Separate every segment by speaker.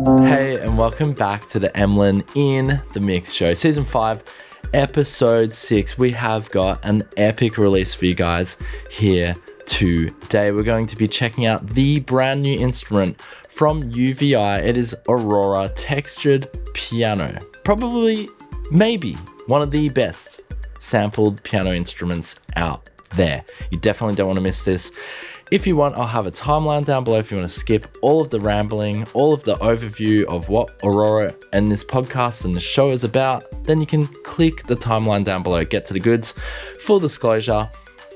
Speaker 1: Hey, and welcome back to the Emlyn in the Mix show, season 5, episode 6. We have got an epic release for you guys here today. We're going to be checking out the brand new instrument from UVI. It is Aurora Textured Piano. Probably, maybe, one of the best sampled piano instruments out there. You definitely don't want to miss this. If you want, I'll have a timeline down below if you want to skip all of the rambling, all of the overview of what Aurora and this podcast and the show is about. Then you can click the timeline down below, get to the goods. Full disclosure,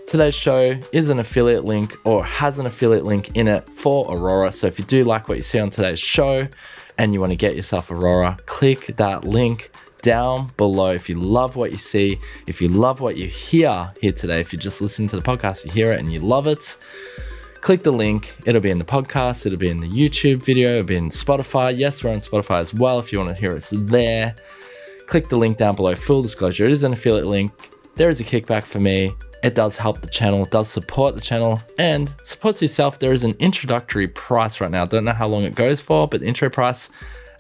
Speaker 1: today's show is an affiliate link or has an affiliate link in it for Aurora. So if you do like what you see on today's show and you want to get yourself Aurora, click that link down below. If you love what you see, if you love what you hear here today, if you just listen to the podcast, you hear it and you love it, click the link. It'll be in the podcast, it'll be in the YouTube video, it'll be in Spotify. Yes, we're on Spotify as well if you want to hear us there. Click the link down below. Full disclosure, it is an affiliate link. There is a kickback for me. It does help the channel, it does support the channel, and supports yourself. There is an introductory price right now. Don't know how long it goes for, but the intro price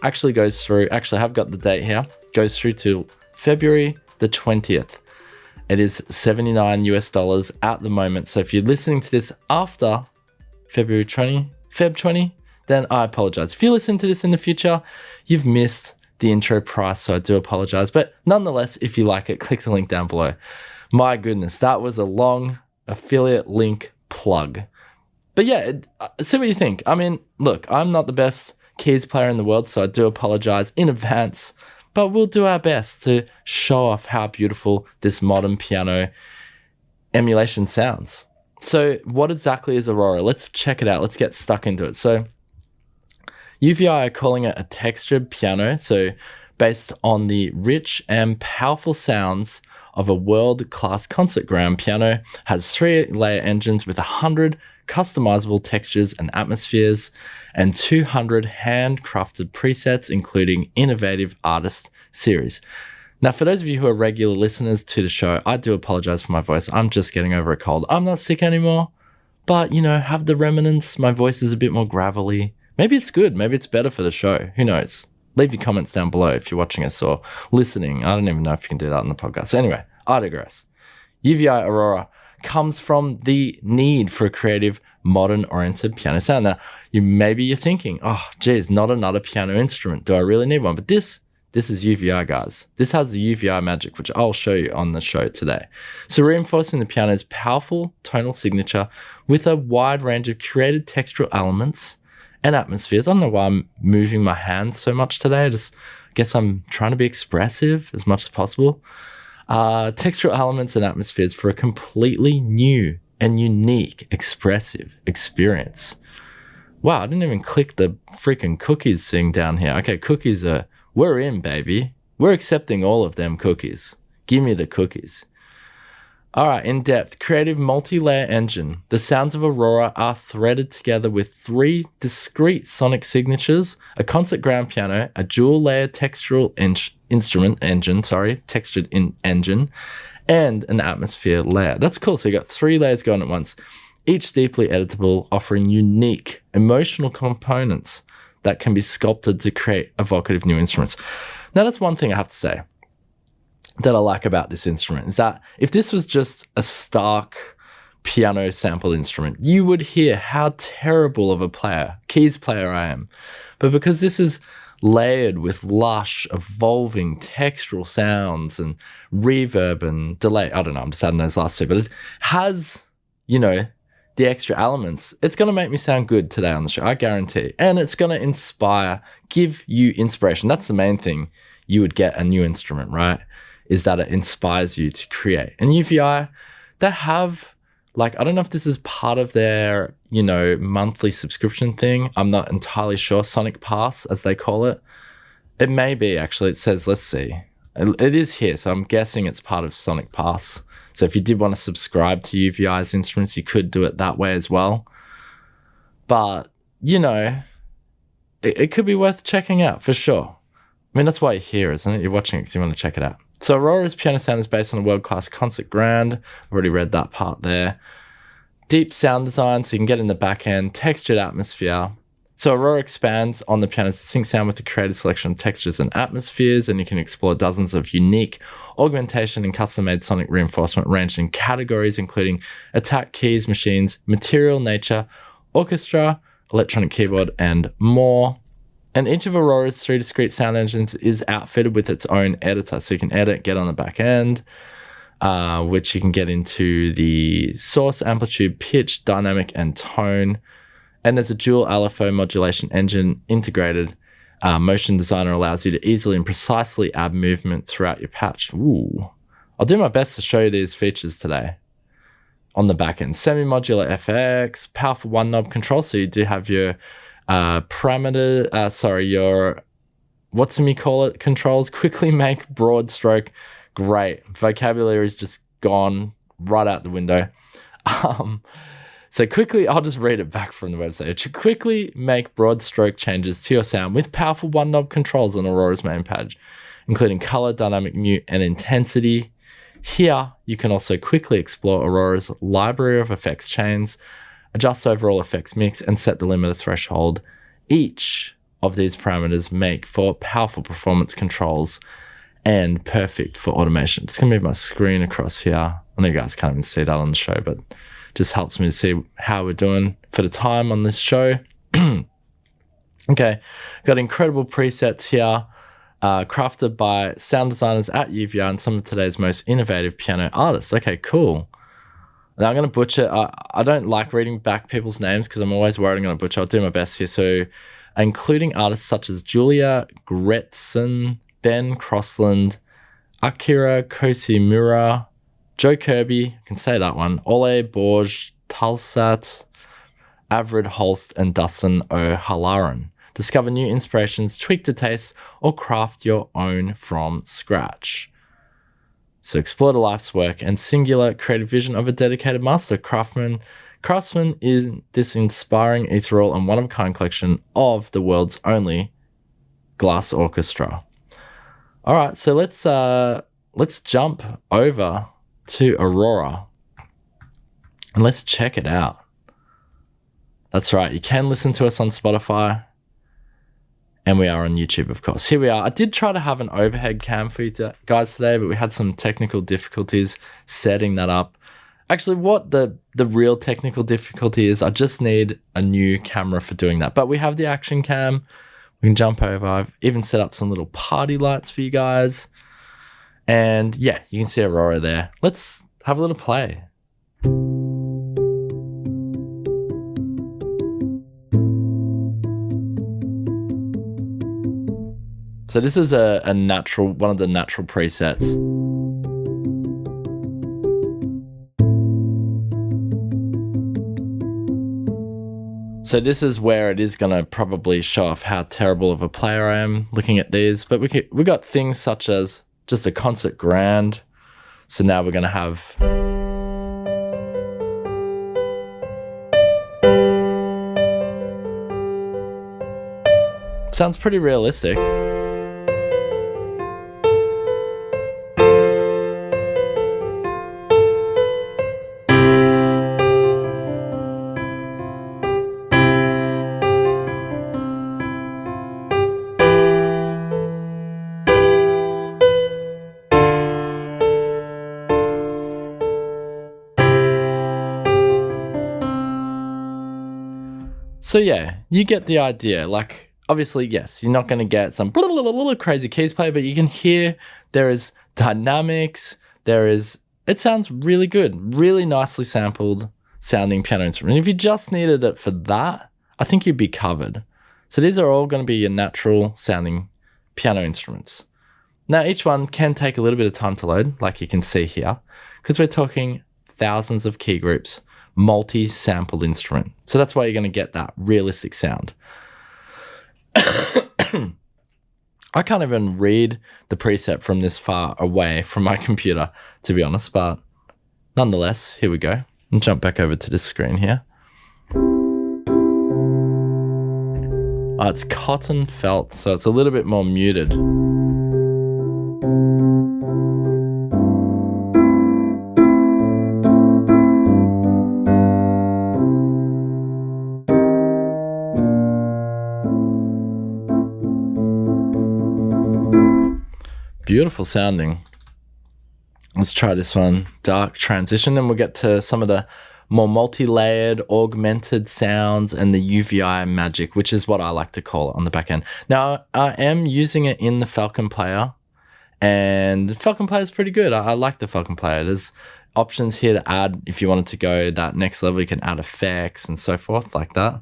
Speaker 1: actually goes through, actually I have got the date here, goes through to February the 20th. It is $79 US at the moment. So if you're listening to this after Feb 20, then I apologize. If you listen to this in the future, you've missed the intro price, so I do apologize. But nonetheless, if you like it, click the link down below. My goodness, that was a long affiliate link plug. But yeah, see what you think. I mean, look, I'm not the best keys player in the world, so I do apologize in advance, but we'll do our best to show off how beautiful this modern piano emulation sounds. So what exactly is Aurora? Let's check it out. Let's get stuck into it. So UVI are calling it a textured piano, so based on the rich and powerful sounds of a world-class concert grand piano, has 3-layer engines with 100 customizable textures and atmospheres, and 200 handcrafted presets, including innovative artist series. Now, for those of you who are regular listeners to the show, I do apologize for my voice. I'm just getting over a cold. I'm not sick anymore, but, you know, have the remnants. My voice is a bit more gravelly. Maybe it's good. Maybe it's better for the show. Who knows? Leave your comments down below if you're watching us or listening. I don't even know if you can do that on the podcast. Anyway, I digress. UVI Aurora comes from the need for a creative, modern-oriented piano sound. Now, maybe you're thinking, oh, geez, not another piano instrument. Do I really need one? But this is UVI, guys. This has the UVI magic, which I'll show you on the show today. So reinforcing the piano's powerful tonal signature with a wide range of curated textural elements and atmospheres. I don't know why I'm moving my hands so much today. I guess I'm trying to be expressive as much as possible. Textural elements and atmospheres for a completely new and unique expressive experience. Wow, I didn't even click the freaking cookies thing down here. Okay, cookies we're in, baby. We're accepting all of them cookies. Give me the cookies. All right, in depth, creative multi-layer engine. The sounds of Aurora are threaded together with 3 discrete sonic signatures, a concert grand piano, a dual-layer textured engine, and an atmosphere layer. That's cool. So you got 3 layers going at once, each deeply editable, offering unique emotional components that can be sculpted to create evocative new instruments. Now, that's one thing I have to say that I like about this instrument is that if this was just a stark piano sample instrument, you would hear how terrible of a keys player I am. But because this is layered with lush, evolving textural sounds and reverb and delay, I don't know, I'm just adding those last 2, but it has, you know, the extra elements, it's going to make me sound good today on the show, I guarantee. And it's going to inspire, give you inspiration. That's the main thing you would get a new instrument, right? Is that it inspires you to create. And UVI, they have, like, I don't know if this is part of their, you know, monthly subscription thing. I'm not entirely sure. Sonic Pass, as they call it. It may be, actually. It says, let's see. It is here, so I'm guessing it's part of Sonic Pass. So if you did want to subscribe to UVI's instruments, you could do it that way as well. But, you know, it could be worth checking out for sure. I mean, that's why you're here, isn't it? You're watching it because you want to check it out. So Aurora's piano sound is based on a world-class concert grand. I've already read that part there. Deep sound design, so you can get in the back end. Textured atmosphere. So Aurora expands on the piano's distinct sound with a creative selection of textures and atmospheres, and you can explore dozens of unique augmentation and custom-made sonic reinforcement ranged in categories including attack, keys, machines, material, nature, orchestra, electronic keyboard, and more. And each of Aurora's 3 discrete sound engines is outfitted with its own editor, so you can edit, get on the back end, which you can get into the source, amplitude, pitch, dynamic, and tone. And there's a dual LFO modulation engine integrated. Motion Designer allows you to easily and precisely add movement throughout your patch. Ooh. I'll do my best to show you these features today. On the back end, semi-modular FX, powerful one-knob control, so you do have your your whatchamacallit controls. Quickly make, broad stroke, great. Vocabulary is just gone right out the window. So quickly, I'll just read it back from the website. To quickly make broad stroke changes to your sound with powerful one-knob controls on Aurora's main page, including color, dynamic, mute, and intensity. Here, you can also quickly explore Aurora's library of effects chains, adjust overall effects mix, and set the limiter threshold. Each of these parameters make for powerful performance controls and perfect for automation. Just gonna move my screen across here. I know you guys can't even see that on the show, but just helps me to see how we're doing for the time on this show. Okay, got incredible presets here, crafted by sound designers at UVI and some of today's most innovative piano artists. Okay, cool. Now I'm going to butcher. I don't like reading back people's names because I'm always worried I'm going to butcher. I'll do my best here. So, including artists such as Julia Gretson, Ben Crossland, Akira Kosimura, Joe Kirby, I can say that one, Ole Borge, Talsat, Avrid Holst, and Dustin O'Halloran. Discover new inspirations, tweak the taste, or craft your own from scratch. So explore the life's work and singular creative vision of a dedicated master. Craftsman is this inspiring, ethereal, and one-of-a-kind collection of the world's only glass orchestra. All right, so let's jump over to Aurora and let's check it out. That's right, you can listen to us on Spotify, and we are on YouTube, of course. Here we are. I did try to have an overhead cam for you guys today, but we had some technical difficulties setting that up. Actually, what the real technical difficulty is, I just need a new camera for doing that. But we have the action cam. We can jump over. I've even set up some little party lights for you guys. And yeah, you can see Aurora there. Let's have a little play. So this is a natural, one of the natural presets. So this is where it is going to probably show off how terrible of a player I am looking at these. But we got things such as just a concert grand. So now we're going to have sounds pretty realistic. So yeah, you get the idea. Like, obviously, yes, you're not going to get some crazy keys play, but you can hear there is dynamics. It sounds really good, really nicely sampled sounding piano instrument. If you just needed it for that, I think you'd be covered. So these are all going to be your natural sounding piano instruments. Now, each one can take a little bit of time to load, like you can see here, because we're talking thousands of key groups, multi-sampled instrument. So that's why you're going to get that realistic sound. I can't even read the preset from this far away from my computer, to be honest, but nonetheless, here we go. I'll jump back over to this screen here. Oh, it's cotton felt, so it's a little bit more muted. Beautiful sounding. Let's try this one, dark transition, and we'll get to some of the more multi-layered, augmented sounds and the UVI magic, which is what I like to call it on the back end. Now, I am using it in the Falcon Player, and Falcon Player is pretty good. I like the Falcon Player. There's options here to add. If you wanted to go that next level, you can add effects and so forth like that.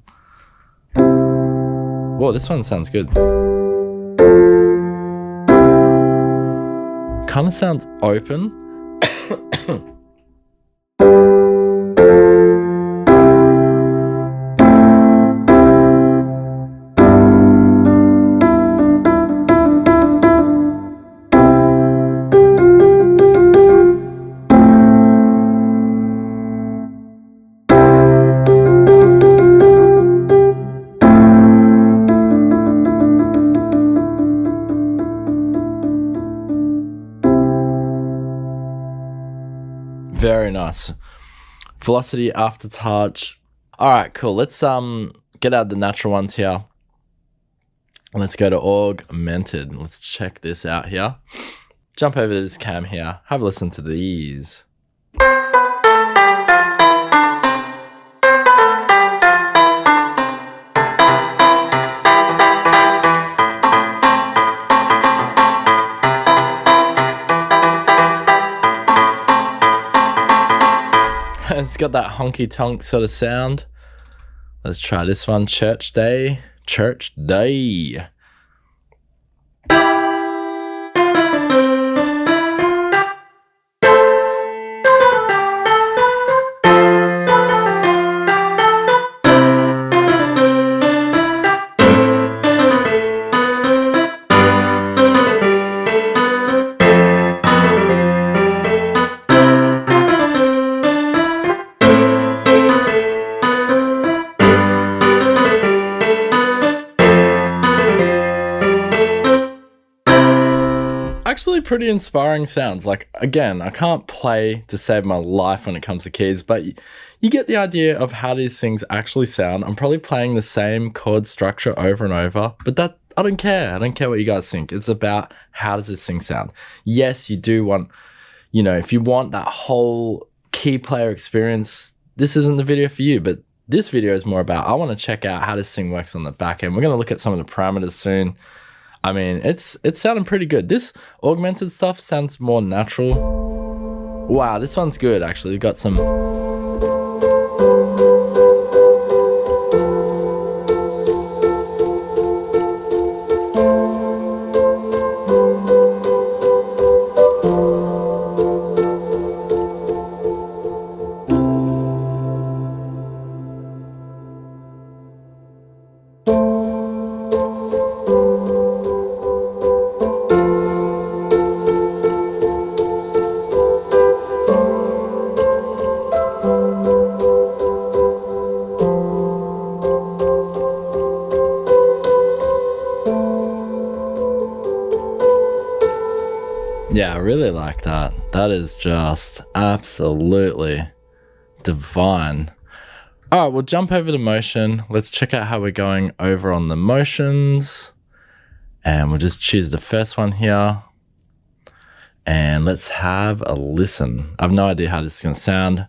Speaker 1: Whoa, this one sounds good. Kind of sounds open. Very nice. Velocity, aftertouch. All right, cool. Let's get out the natural ones here. Let's go to augmented. Let's check this out here. Jump over to this cam here. Have a listen to these. It's got that honky tonk sort of sound. Let's try this one. Church Day. Church Day. Actually pretty inspiring sounds. Like, again, I can't play to save my life when it comes to keys, but you get the idea of how these things actually sound. I'm probably playing the same chord structure over and over, but that I don't care. I don't care what you guys think. It's about how does this thing sound. Yes, you do want, you know, if you want that whole key player experience, this isn't the video for you, but this video is more about, I want to check out how this thing works on the back end. We're going to look at some of the parameters soon. I mean, it's sounding pretty good. This augmented stuff sounds more natural. Wow, this one's good, actually. We've got some... Yeah, I really like that. That is just absolutely divine. All right, we'll jump over to motion. Let's check out how we're going over on the motions. And we'll just choose the first one here. And let's have a listen. I have no idea how this is going to sound.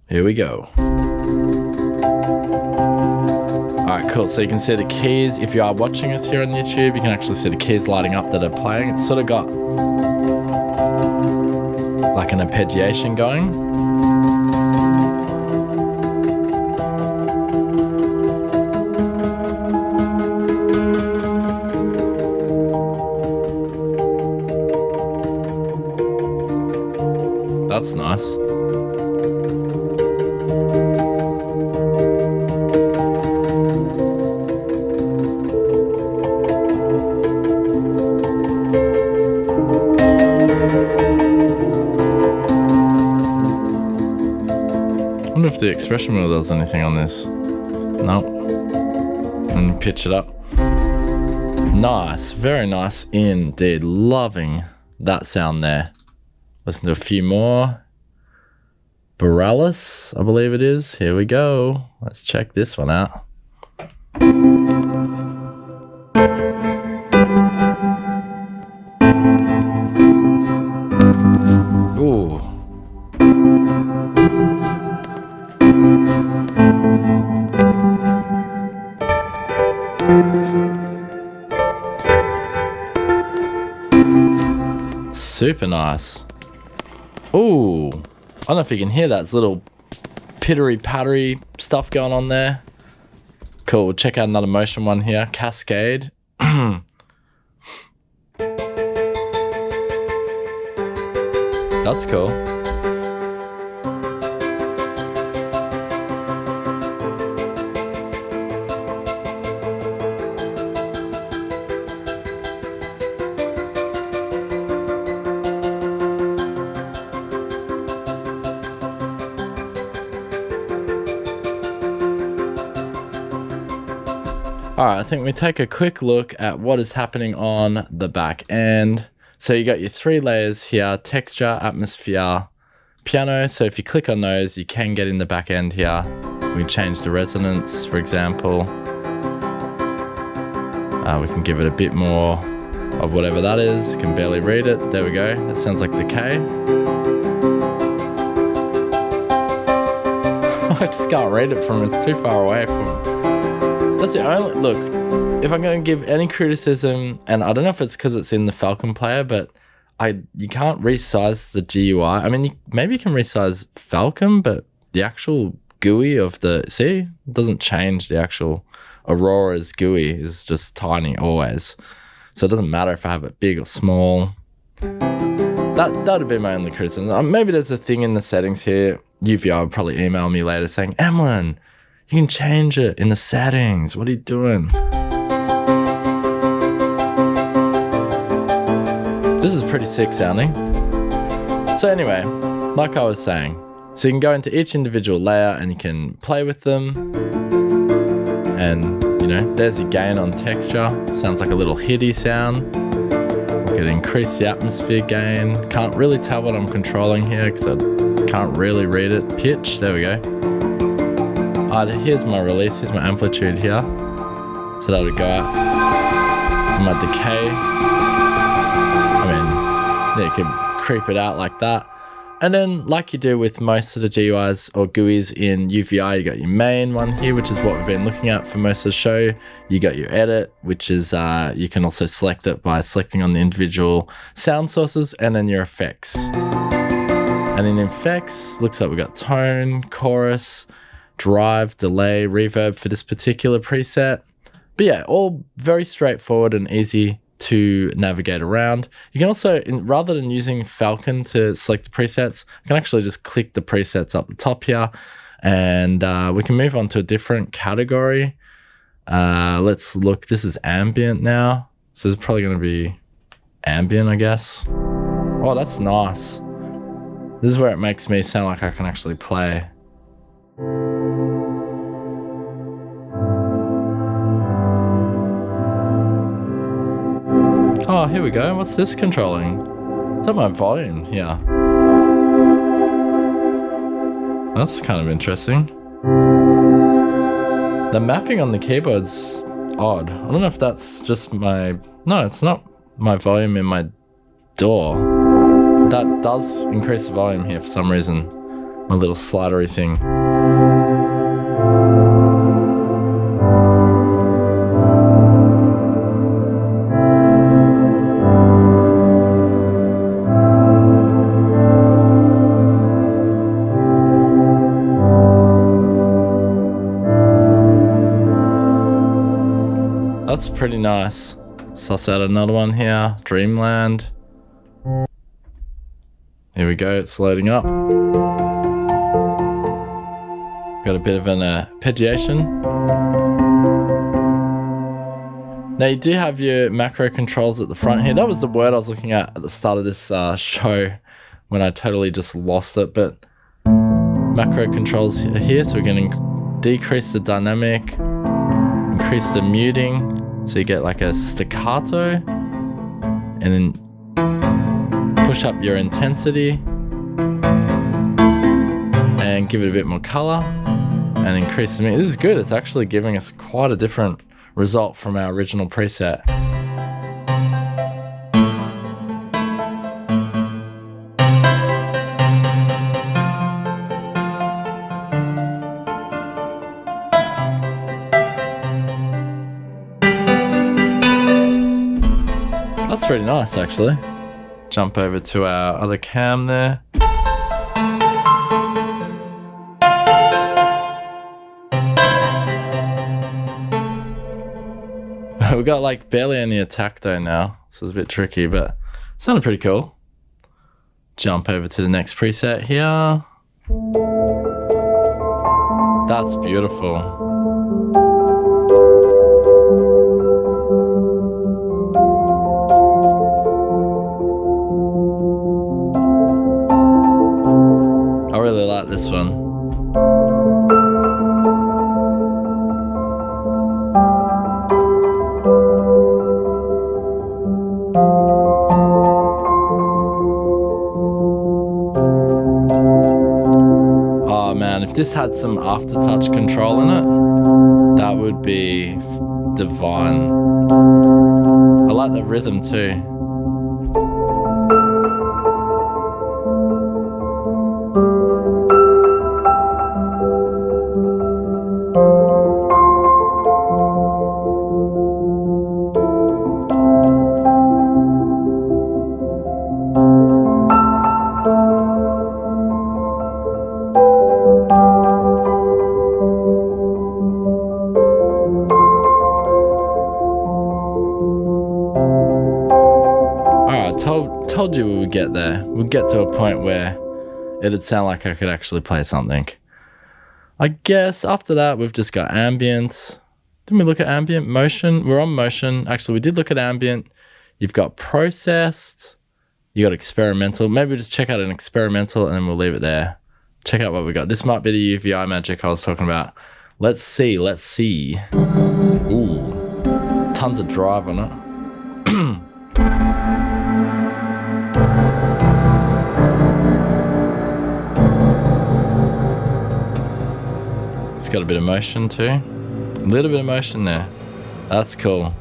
Speaker 1: Here we go. All right, cool. So you can see the keys. If you are watching us here on YouTube, you can actually see the keys lighting up that are playing. It's sort of got like an arpeggiation going. That's nice. I wonder if the expression wheel does anything on this. Nope. And pitch it up. Nice, very nice indeed. Loving that sound there. Listen to a few more. Borealis, I believe it is. Here we go. Let's check this one out. Super nice. Ooh, I don't know if you can hear that. It's little pittery pattery stuff going on there. Cool. We'll check out another motion one here. Cascade. That's cool. All right, I think we take a quick look at what is happening on the back end. So you got your 3 layers here: texture, atmosphere, piano. So if you click on those, you can get in the back end here. We change the resonance, for example. We can give it a bit more of whatever that is. Can barely read it. There we go. That sounds like decay. I just can't read it from, it's too far away from. That's the only, look, if I'm going to give any criticism, and I don't know if it's because it's in the Falcon player, but you can't resize the GUI. I mean, maybe you can resize Falcon, but the actual GUI of the, see, it doesn't change. The actual Aurora's GUI is just tiny always. So it doesn't matter if I have it big or small. That would be my only criticism. Maybe there's a thing in the settings here. UVI will probably email me later saying, Emlyn, you can change it in the settings. What are you doing? This is pretty sick sounding. So anyway, like I was saying, so you can go into each individual layer and you can play with them. And, you know, there's your gain on texture. Sounds like a little hitty sound. We could increase the atmosphere gain. Can't really tell what I'm controlling here because I can't really read it. Pitch, there we go. Here's my release, here's my amplitude here. So that would go out. And my decay. I mean, yeah, you can creep it out like that. And then, like you do with most of the GUIs or GUIs in UVI, you got your main one here, which is what we've been looking at for most of the show. You got your edit, which is, you can also select it by selecting on the individual sound sources, and then your effects. And in effects, looks like we got tone, chorus, drive, delay, reverb for this particular preset. But yeah, all very straightforward and easy to navigate around. You can also, rather than using Falcon to select the presets, you can actually just click the presets up the top here, and we can move on to a different category. Let's look, this is ambient now. So it's probably going to be ambient, I guess. Oh, that's nice. This is where it makes me sound like I can actually play. Oh, here we go. What's this controlling? Is that my volume here? That's kind of interesting. The mapping on the keyboard's odd. I don't know if that's just my... No, it's not my volume in my DAW. That does increase the volume here for some reason. My little slidery thing. That's pretty nice. Suss out another one here. Dreamland. Here we go, it's loading up. Got a bit of an arpeggiation. Now you do have your macro controls at the front here. That was the word I was looking at the start of this show when I totally just lost it. But macro controls are here, so we're going to decrease the dynamic, increase the muting, so you get like a staccato, and then push up your intensity and give it a bit more color and increase the muting. This is good. It's actually giving us quite a different result from our original preset. That's pretty nice, actually. Jump over to our other cam there. We got like barely any attack though now, so it's a bit tricky, but sounded pretty cool. Jump over to the next preset here. That's beautiful. I really like this one. If this had some aftertouch control in it, that would be divine. I like the rhythm too. Told you we would get there. We'd get to a point where it'd sound like I could actually play something. I guess after that, we've just got ambience. Didn't we look at ambient? Motion? We're on motion. Actually, we did look at ambient. You've got processed. You got experimental. Maybe we'll just check out an experimental and then we'll leave it there. Check out what we got. This might be the UVI magic I was talking about. Let's see. Ooh. Tons of drive on it. It's got a bit of motion too. A little bit of motion there. That's cool.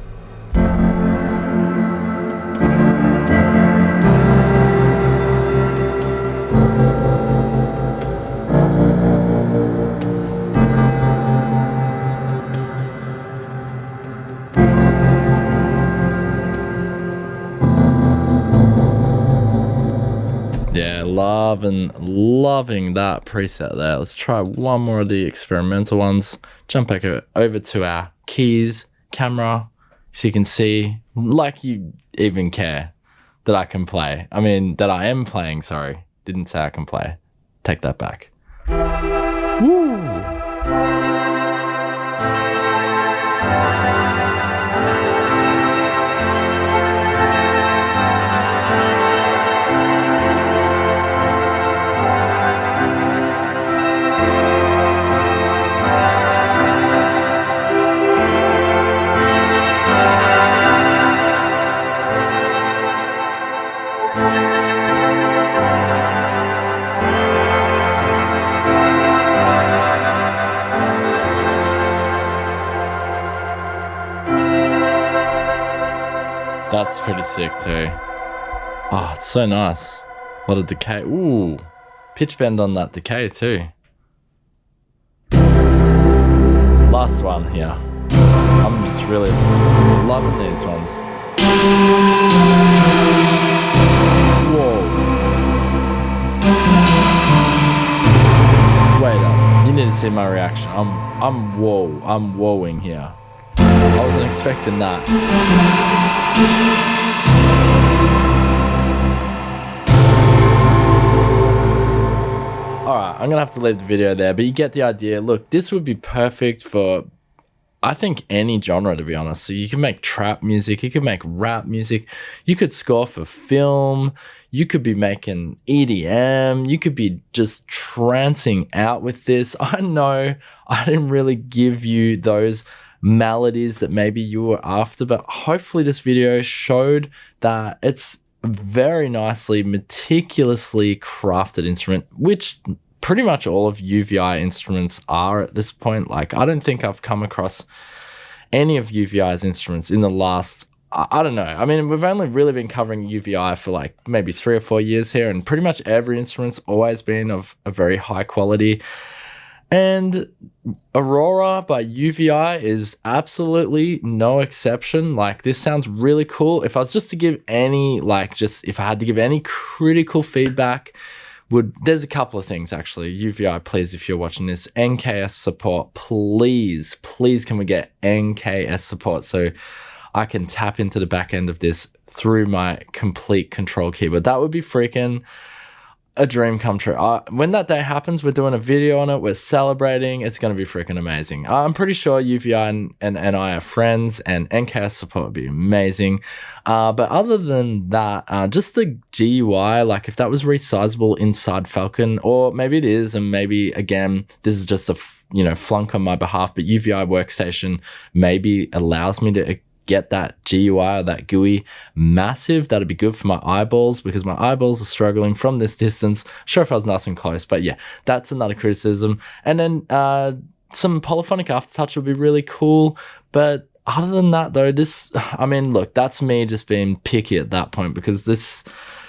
Speaker 1: Yeah, loving that preset there. Let's try one more of the experimental ones. Jump back over to our keys, camera, so you can see, like you even care that I can play. I mean, that I am playing, sorry. Didn't say I can play. Take that back. Woo! That's pretty sick too. Oh, it's so nice. A lot of decay. Ooh, pitch bend on that decay too. Last one here. I'm just really loving these ones. Whoa. Wait up. You need to see my reaction. I'm wowing here. I wasn't expecting that. Alright, I'm gonna have to leave the video there, but you get the idea. Look, this would be perfect for, I think, any genre, to be honest. So you can make trap music, you could make rap music, you could score for film, you could be making EDM, you could be just trancing out with this. I know I didn't really give you those melodies that maybe you were after, but hopefully this video showed that it's a very nicely, meticulously crafted instrument, which pretty much all of UVI instruments are at this point. Like, I don't think I've come across any of UVI's instruments in the last, I don't know. I mean, we've only really been covering UVI for like maybe 3 or 4 years here, and pretty much every instrument's always been of a very high quality. And Aurora by UVI is absolutely no exception. Like, this sounds really cool. If I was just to give any, if I had to give any critical feedback, there's a couple of things actually. UVI, please, if you're watching this, NKS support, please can we get NKS support so I can tap into the back end of this through my complete control keyboard. That would be freaking a dream come true. When that day happens, we're doing a video on it. We're celebrating. It's going to be freaking amazing. I'm pretty sure UVI and I are friends, and NKS support would be amazing. But other than that, just the GUI, like if that was resizable inside Falcon, or maybe it is, and maybe again, this is just a flunk on my behalf, but UVI Workstation maybe allows me to get that GUI or that GUI massive. That'd be good for my eyeballs, because my eyeballs are struggling from this distance. Sure, if I was nice and close, but yeah, that's another criticism. And then some polyphonic aftertouch would be really cool. But other than that though, look, that's me just being picky at that point, because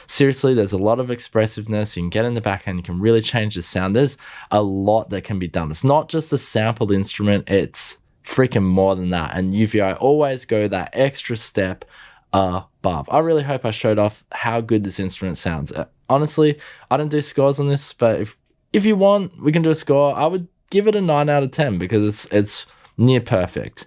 Speaker 1: seriously, there's a lot of expressiveness. You can get in the back end, you can really change the sound. There's a lot that can be done. It's not just a sampled instrument, it's freaking more than that, and UVI always go that extra step above. I really hope I showed off how good this instrument sounds. Honestly, I don't do scores on this, but if you want, we can do a score. I would give it a 9 out of 10 because it's near perfect.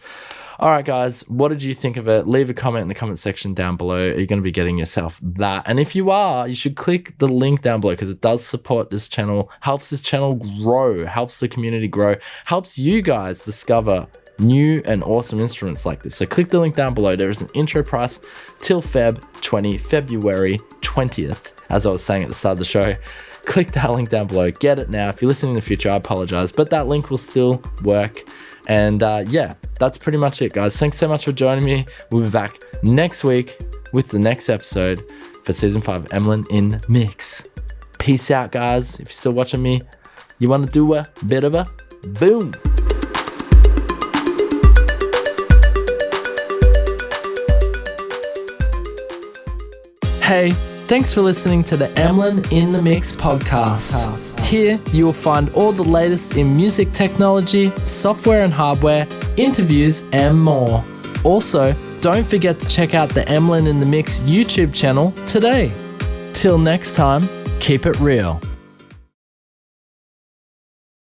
Speaker 1: All right, guys, what did you think of it? Leave a comment in the comment section down below. Are you going to be getting yourself that? And if you are, you should click the link down below, because it does support this channel, helps this channel grow, helps the community grow, helps you guys discover new and awesome instruments like this. So click the link down below. There is an intro price till February 20th, as I was saying at the start of the show. Click that link down below. Get it now. If you're listening in the future, I apologize, but that link will still work. And yeah, that's pretty much it, guys. Thanks so much for joining me. We'll be back next week with the next episode for season 5, Emlyn in Mix. Peace out, guys. If you're still watching me, you want to do a bit of a boom. Hey, thanks for listening to the Emlyn in the Mix podcast. Here you will find all the latest in music technology, software and hardware, interviews and more. Also, don't forget to check out the Emlyn in the Mix YouTube channel today. Till next time, keep it real.